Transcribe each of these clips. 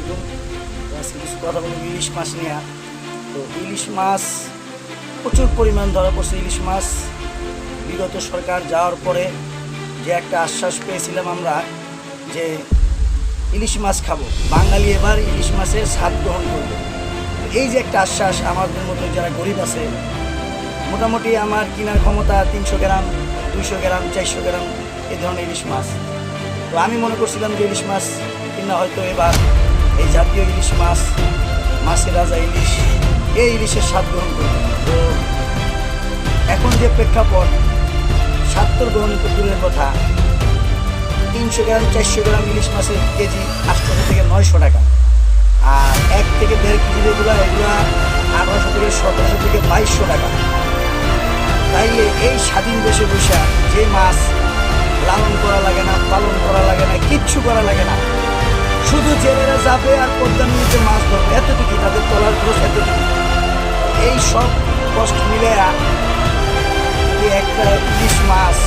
আলাইকুম। আজকে কিছু কথা বলবো ইলিশ মাছ নিয়ে। তো ইলিশ মাছ প্রচুর পরিমাণ ধরা পড়ছে। ইলিশ মাছ বিগত সরকার যাওয়ার পরে যে একটা আশ্বাস পেয়েছিলাম আমরা যে ইলিশ মাছ খাবো, বাঙালি এবার ইলিশ মাছের স্বাদ গ্রহণ করবে। এই যে একটা আশ্বাস, আমাদের মতো যারা গরিব আছে, মোটামুটি আমার কেনার ক্ষমতা 300 গ্রাম, 200 গ্রাম, 400 গ্রাম এই ধরনের ইলিশ মাছ। তো আমি মনে করছিলাম যে ইলিশ মাছ কিনা হয়তো এবার এই জাতীয় ইলিশ মাছ, মাছের রাজা ইলিশ, এই ইলিশের স্বাদ গ্রহণ করবে। তো এখন যে প্রেক্ষাপট, 70 গ্রহণ দূরের কথা, 300 গ্রাম 400 গ্রাম ইলিশ মাছের কেজি 800 থেকে 900 টাকা, আর 1 থেকে 1.5 কেজি যেগুলো, এগুলো 1800 থেকে 1700 থেকে 2200 টাকা। তাইলে এই স্বাধীন দেশে বসে যে মাছ লালন করা লাগে না, পালন করা লাগে না, কিচ্ছু করা লাগে না, শুধু জেলেরা যাবে আর পদ্মা নদীতে মাছ ধরবে, এতটুকু তাদের তোলার খরচ, এতটুকু। এই সব কষ্ট মিলে একটা ইলিশ মাছ,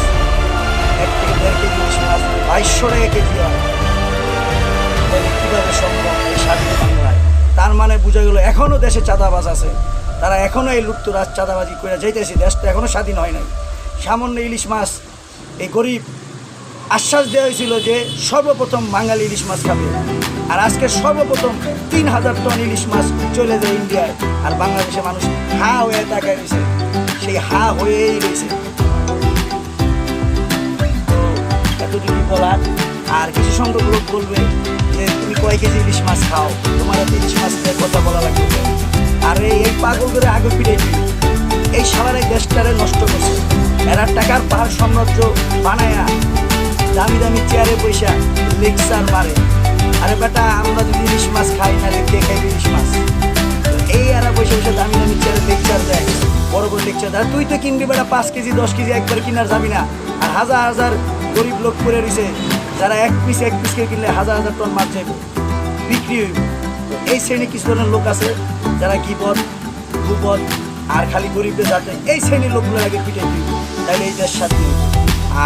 1 থেকে 1.5 কেজি ইলিশ মাছ 2200 টাকা কেজি হয়। তাহলে কীভাবে সম্ভব এই স্বাধীন বাংলায়? তার মানে বোঝা গেল এখনও দেশে চাঁদাবাজ আছে, তারা এখনও এই লুপ্তরাজ চাঁদাবাজি করে যাইতেছে। দেশটা এখনও স্বাধীন হয় নাই। সামান্য ইলিশ মাছ এই গরিব আশ্বাস দেওয়া হয়েছিল যে সর্বপ্রথম বাঙালি ইলিশ মাছ খাবে, আর আজকে সর্বপ্রথম 3000 টন ইলিশ মাছ চলে যায় ইন্ডিয়ায়, আর বাংলাদেশের মানুষ হা হয়ে তাকায় রয়েছে, সেই হা হয়েই রয়েছে। তো এতটুকু বলার। আর কিছু সংখ্যক লোক বলবে যে তুমি কয় কেজি ইলিশ মাছ খাও, তোমার এত ইলিশ মাছ কথা বলা লাগবে। আর এই পাগল করে আগে ফিরে এই সালার এই দেশটারে নষ্ট করছে। এরা টাকার পাহাড় সাম্রাজ্য বানায়া দামি দামি চেয়ারে পয়সা লেকচার মারে। আরে বেটা, আমরা যদি ইলিশ মাছ খাই না, কে খাইবে ইলিশ মাছ? এই এরা বসে বসে দামি দামি চেয়ারে লেকচার দেয়, বড় বড় লেকচার দেয়। তুই তো কিনবি বেটা 5 কেজি 10 কেজি একবার কিনার যাবি না। আর হাজার হাজার গরিব লোক করে রয়েছে, যারা এক পিস করে কিনলে হাজার হাজার টন মাছ যাইব, বিক্রি হইব। এই শ্রেণী কিছু ধরনের লোক আছে যারা গীবত, গুবত আর খালি গরিবদের যাতে, এই শ্রেণীর লোকগুলো আগে পিঠে দিব, তাহলে এই দেশ স্বাধীন।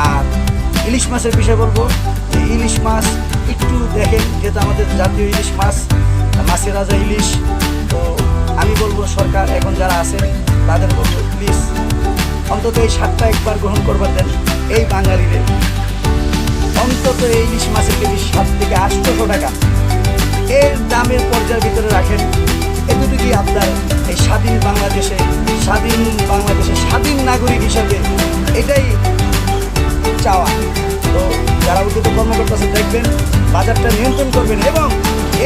আর ইলিশ মাছের বিষয় বলবো যে ইলিশ মাছ একটু দেখেন, যেহেতু আমাদের জাতীয় ইলিশ মাছ, মাছের রাজা ইলিশ। তো আমি বলবো সরকার এখন যারা আছেন তাদের বলবো প্লিজ অন্তত এই স্বাদটা একবার গ্রহণ করবার দেন এই বাঙালিদের। অন্তত এই ইলিশ মাছের কেজি 7 থেকে 800 টাকা এর দামের পর্যায়ের ভিতরে রাখেন। এতটুকুই আপনার এই স্বাধীন বাংলাদেশে, স্বাধীন নাগরিক হিসাবে এটাই চাওয়া। তো যারা উদ্যোগ কর্মকর্তা আছে দেখবেন, বাজারটা নিয়ন্ত্রণ করবেন, এবং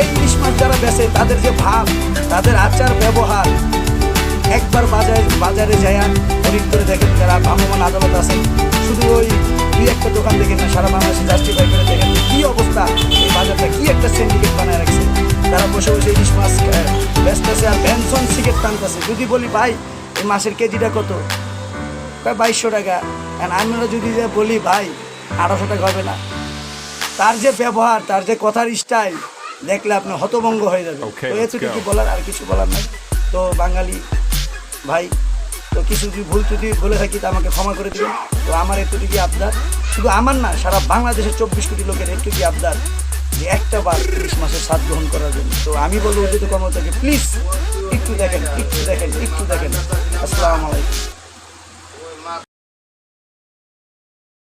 এই ইলিশ মাছ যারা বেচে তাদের যে ভাব, তাদের আচার ব্যবহার একবার বাজারে যায় খরিদ করে দেখেন। যারা ভ্রাম্যমাণ আদালত আছেন, শুধু ওই 2-1টা দোকান দেখেন না, সারা বাংলাদেশে জাস্টিফাই করে দেখেন কী অবস্থা, এই বাজারটা কী একটা সিন্ডিকেট বানায় রাখছে। তারা বসে বসে ইলিশ মাছ বেচতেছে আর পেনশন সিগারেট টানতেছে। যদি বলি ভাই এই মাছের কেজিটা কত, 2200 টাকা, আর আমরা যদি যে বলি ভাই 1800 টাকা হবে না, তার যে ব্যবহার, তার যে কথার স্টাইল দেখলে আপনি হতভঙ্গ হয়ে যাবে। তো এতটুকু বলার, আর কিছু বলার নাই। তো বাঙালি ভাই, তো কিছু যদি ভুল ত্রুটি বলে থাকি তা আমাকে ক্ষমা করে দেবেন। তো আমার এতটুকু আবদার, শুধু আমার না, সারা বাংলাদেশের 24 কোটি লোকের এতটুকু আবদার যে একটা বার ইলিশ মাছের স্বাদ গ্রহণ করার জন্য। তো আমি বলবো উদ্যোগ কর্মকর্তাকে প্লিজ একটু দেখেন। আসসালামু আলাইকুম।